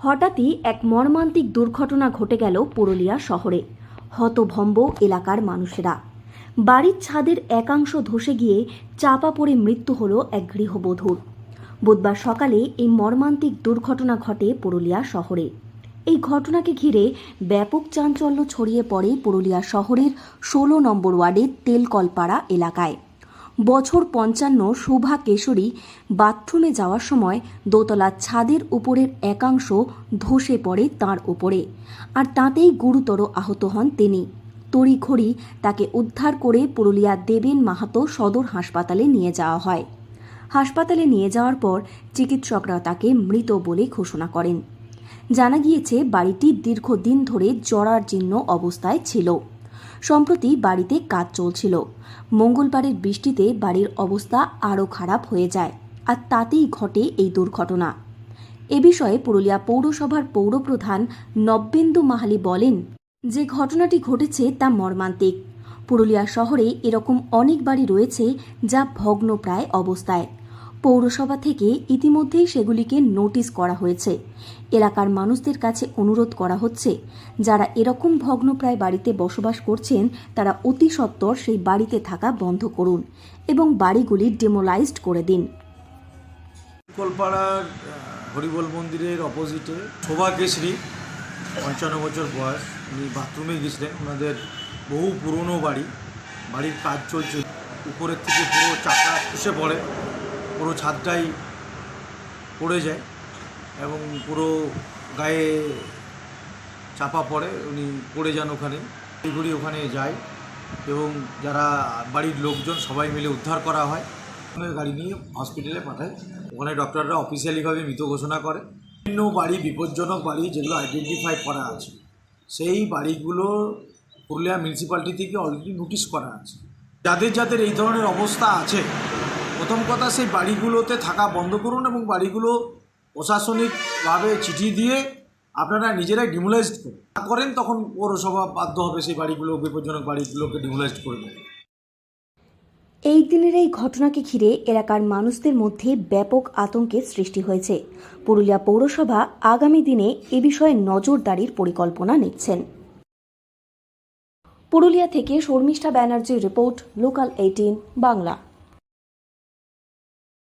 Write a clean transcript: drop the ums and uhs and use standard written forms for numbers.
হঠাৎই এক মর্মান্তিক দুর্ঘটনা ঘটে গেল পুরুলিয়া শহরে। হতভম্ব এলাকার মানুষেরা। বাড়ির ছাদের একাংশ ধসে গিয়ে চাপা পড়ে মৃত্যু হলো এক গৃহবধূর। বুধবার সকালে এই মর্মান্তিক দুর্ঘটনা ঘটে পুরুলিয়া শহরে। এই ঘটনাকে ঘিরে ব্যাপক চাঞ্চল্য ছড়িয়ে পড়ে পুরুলিয়া শহরের 16 নম্বর ওয়ার্ডের তেলকলপাড়া এলাকায়। বছর 55 শোভা কেশরী বাথরুমে যাওয়ার সময় দোতলার ছাদের উপরের একাংশ ধসে পড়ে তাঁর উপরে, আর তাতেই গুরুতর আহত হন তিনি। তড়িঘড়ি তাকে উদ্ধার করে পুরুলিয়া দেবেন মাহাতো সদর হাসপাতালে নিয়ে যাওয়া হয়। হাসপাতালে নিয়ে যাওয়ার পর চিকিৎসকরা তাকে মৃত বলে ঘোষণা করেন। জানা গিয়েছে বাড়িটি দীর্ঘদিন ধরে জরাজীর্ণ অবস্থায় ছিল। সম্প্রতি বাড়িতে কাজ চলছিল। মঙ্গলবারের বৃষ্টিতে বাড়ির অবস্থা আরও খারাপ হয়ে যায়, আর তাতেই ঘটে এই দুর্ঘটনা। এ বিষয়ে পুরুলিয়া পৌরসভার পৌরপ্রধান নব্যেন্দু মাহালি বলেন যে ঘটনাটি ঘটেছে তা মর্মান্তিক। পুরুলিয়া শহরে এরকম অনেক বাড়ি রয়েছে যা ভগ্নপ্রায় অবস্থায়। পৌরসভা থেকে ইতিমধ্যেই সেগুলিকে নোটিশ করা হয়েছে। এলাকার মানুষদের কাছে অনুরোধ করা হচ্ছে, যারা এরকম ভগ্নপ্রায় বাড়িতে বসবাস করছেন তারা অতি সত্বর সেই বাড়িতে থাকা বন্ধ করুন এবং বাড়িগুলি ডিমোলাইজড করে দিন। কলপাড়ার হরিবল মন্দিরের অপোজিটে শোভা কেশরী 55 বছর বয়স, উনি বাথরুমে গেছিলেন। ওনাদের বহু পুরনো বাড়ির কাজ চলছে। উপরের থেকে পুরো চাকা খসে পড়ে, পুরো ছাদটাই পড়ে যায় এবং পুরো গায়ে চাপা পড়ে। উনি পড়ে যান ওখানে। ঘুরি ওখানে যায় এবং যারা বাড়ির লোকজন সবাই মিলে উদ্ধার করা হয়। গাড়ি নিয়ে হসপিটালে পাঠায়। ওখানে ডক্টররা অফিসিয়ালিভাবে মৃত ঘোষণা করে। বিভিন্ন বাড়ি, বিপজ্জনক বাড়ি যেগুলো আইডেন্টিফাই করা আছে, সেই বাড়িগুলো পুরুলিয়া মিউনিসিপ্যালিটি থেকে অলরেডি নোটিশ করা আছে। যাদের এই ধরনের অবস্থা আছে, প্রথম কথা সেই বাড়িগুলোতে থাকা বন্ধ করুন এবং বাড়িগুলো প্রশাসনিকভাবে চিঠি দিয়ে আপনারা নিজেরাই ডিমোলাইজড করেন। তখন পৌরসভা বাধ্য হবে সেই বাড়িগুলো, বিপজ্জনক বাড়িগুলোকে ডিমোলাইজড করে দেবে। এই দিনের এই ঘটনাকে ঘিরে এলাকার মানুষদের মধ্যে ব্যাপক আতঙ্কের সৃষ্টি হয়েছে। পুরুলিয়া পৌরসভা আগামী দিনে এ বিষয়ে নজরদারির পরিকল্পনা নিচ্ছেন। পুরুলিয়া থেকে শর্মিষ্ঠা ব্যানার্জির রিপোর্ট, লোকাল 18 বাংলা।